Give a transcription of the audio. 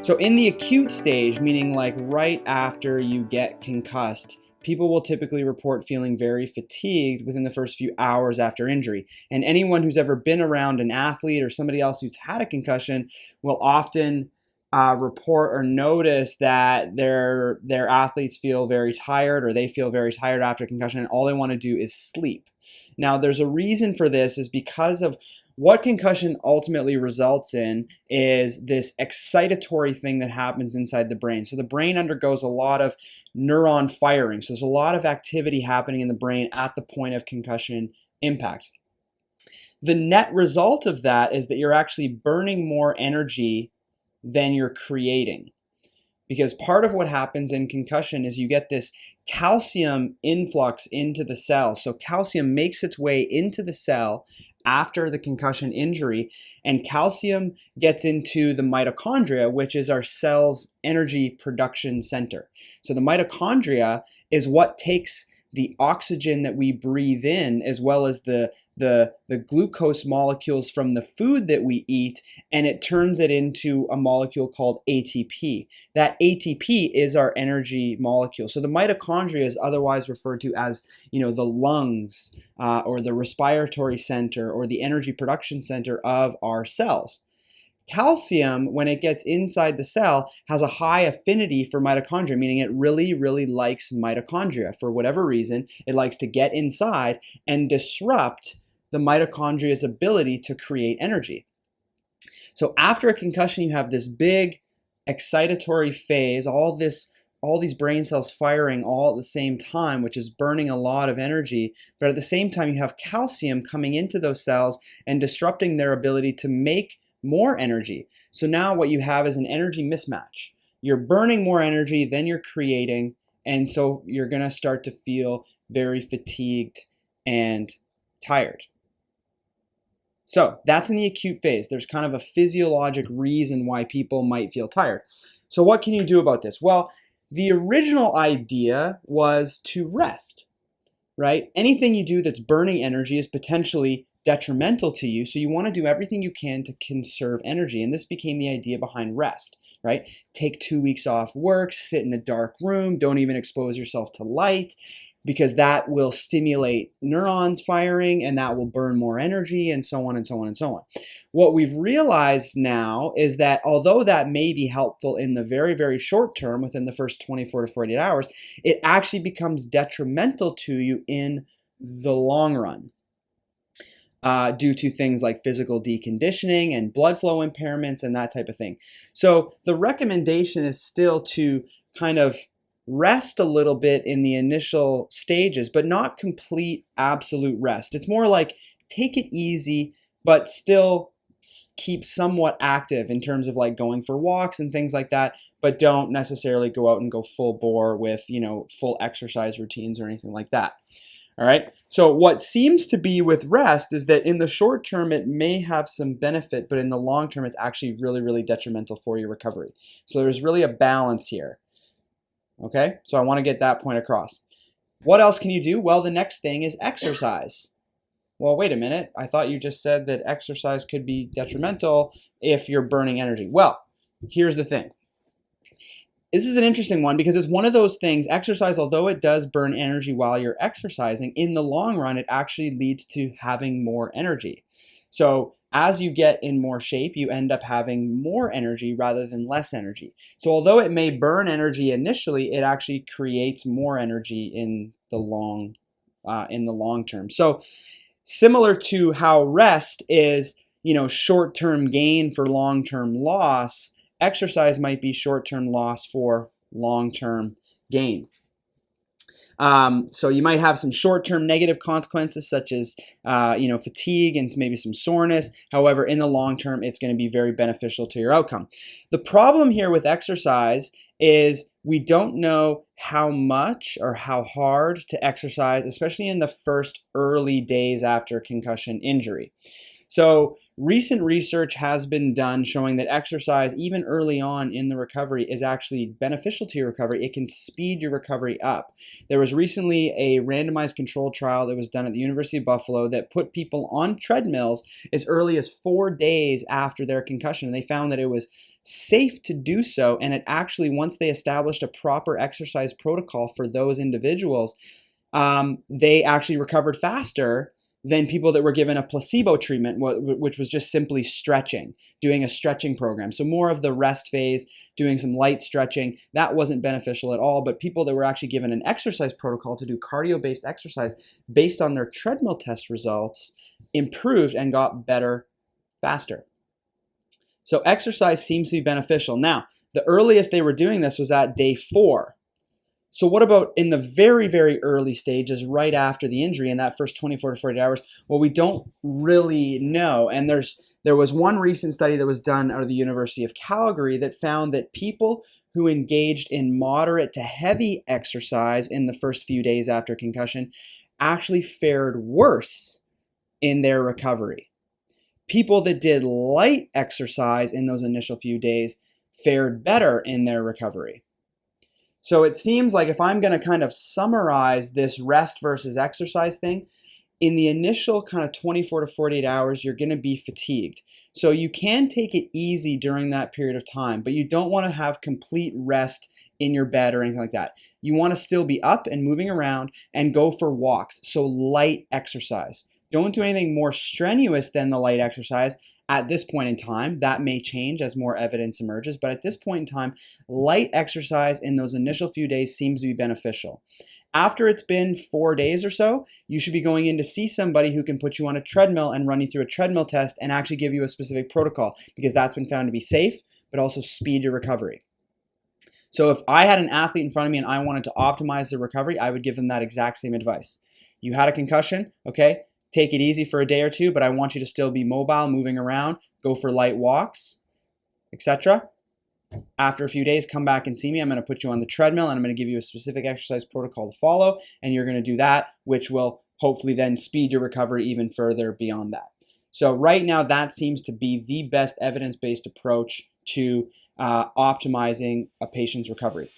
So in the acute stage, meaning like right after you get concussed, people will typically report feeling very fatigued within the first few hours after injury. And anyone who's ever been around an athlete or somebody else who's had a concussion will often report or notice that their athletes feel very tired, or they feel very tired after concussion, and all they want to do is sleep. Now, there's a reason for this, is because of what concussion ultimately results in is this excitatory thing that happens inside the brain. So the brain undergoes a lot of neuron firing. So there's a lot of activity happening in the brain at the point of concussion impact. The net result of that is that you're actually burning more energy than you're creating. Because part of what happens in concussion is you get this calcium influx into the cell. So calcium makes its way into the cell after the concussion injury, and calcium gets into the mitochondria, which is our cell's energy production center. So the mitochondria is what takes the oxygen that we breathe in, as well as the glucose molecules from the food that we eat, and it turns it into a molecule called ATP. That ATP is our energy molecule. So the mitochondria is otherwise referred to as, the lungs or the respiratory center or the energy production center of our cells. Calcium, when it gets inside the cell, has a high affinity for mitochondria, meaning it really, really likes mitochondria. For whatever reason, it likes to get inside and disrupt the mitochondria's ability to create energy. So after a concussion, you have this big excitatory phase, all these brain cells firing all at the same time, which is burning a lot of energy. But at the same time, you have calcium coming into those cells and disrupting their ability to make more energy. So now what you have is an energy mismatch. You're burning more energy than you're creating, and so you're going to start to feel very fatigued and tired. So that's in the acute phase. There's kind of a physiologic reason why people might feel tired. So what can you do about this? Well, the original idea was to rest, right? Anything you do that's burning energy is potentially detrimental to you, so you want to do everything you can to conserve energy. And this became the idea behind rest, right? Take 2 weeks off work, sit in a dark room, don't even expose yourself to light, because that will stimulate neurons firing and that will burn more energy, and so on and so on and so on. What we've realized now is that although that may be helpful in the very, very short term, within the first 24 to 48 hours, it actually becomes detrimental to you in the long run. Due to things like physical deconditioning and blood flow impairments and that type of thing. So the recommendation is still to kind of rest a little bit in the initial stages, but not complete absolute rest. It's more like take it easy, but still keep somewhat active in terms of like going for walks and things like that, but don't necessarily go out and go full bore with, full exercise routines or anything like that. All right. So what seems to be with rest is that in the short term, it may have some benefit, but in the long term, it's actually really, really detrimental for your recovery. So there's really a balance here. Okay. So I want to get that point across. What else can you do? Well, the next thing is exercise. Well, wait a minute. I thought you just said that exercise could be detrimental if you're burning energy. Well, here's the thing. This is an interesting one because it's one of those things, exercise, although it does burn energy while you're exercising, in the long run, it actually leads to having more energy. So as you get in more shape, you end up having more energy rather than less energy. So although it may burn energy initially, it actually creates more energy in the long term. So similar to how rest is, short-term gain for long-term loss, exercise might be short-term loss for long-term gain. So you might have some short-term negative consequences such as, fatigue and maybe some soreness. However, in the long term, it's going to be very beneficial to your outcome. The problem here with exercise is we don't know how much or how hard to exercise, especially in the first early days after concussion injury. So Recent research has been done showing that exercise, even early on in the recovery, is actually beneficial to your recovery. It can speed your recovery up. There was recently a randomized controlled trial that was done at the University of Buffalo that put people on treadmills as early as 4 days after their concussion. And they found that it was safe to do so, and it actually, once they established a proper exercise protocol for those individuals, they actually recovered faster than people that were given a placebo treatment, which was just simply stretching, doing a stretching program. So more of the rest phase, doing some light stretching, that wasn't beneficial at all. But people that were actually given an exercise protocol to do cardio-based exercise based on their treadmill test results improved and got better faster. So exercise seems to be beneficial. Now, the earliest they were doing this was at day 4. So what about in the very, very early stages, right after the injury, in that first 24 to 48 hours? Well, we don't really know. And there was one recent study that was done out of the University of Calgary that found that people who engaged in moderate to heavy exercise in the first few days after concussion actually fared worse in their recovery. People that did light exercise in those initial few days fared better in their recovery. So it seems like if I'm going to kind of summarize this rest versus exercise thing, in the initial kind of 24 to 48 hours, you're going to be fatigued. So you can take it easy during that period of time, but you don't want to have complete rest in your bed or anything like that. You want to still be up and moving around and go for walks. So light exercise. Don't do anything more strenuous than the light exercise at this point in time. That may change as more evidence emerges, but at this point in time, light exercise in those initial few days seems to be beneficial. After it's been 4 days or so, you should be going in to see somebody who can put you on a treadmill and run you through a treadmill test and actually give you a specific protocol, because that's been found to be safe, but also speed your recovery. So if I had an athlete in front of me and I wanted to optimize their recovery, I would give them that exact same advice. You had a concussion, okay? Take it easy for a day or two, but I want you to still be mobile, moving around, go for light walks, etc. After a few days, come back and see me. I'm going to put you on the treadmill and I'm going to give you a specific exercise protocol to follow, and you're going to do that, which will hopefully then speed your recovery even further beyond that. So right now, that seems to be the best evidence-based approach to optimizing a patient's recovery.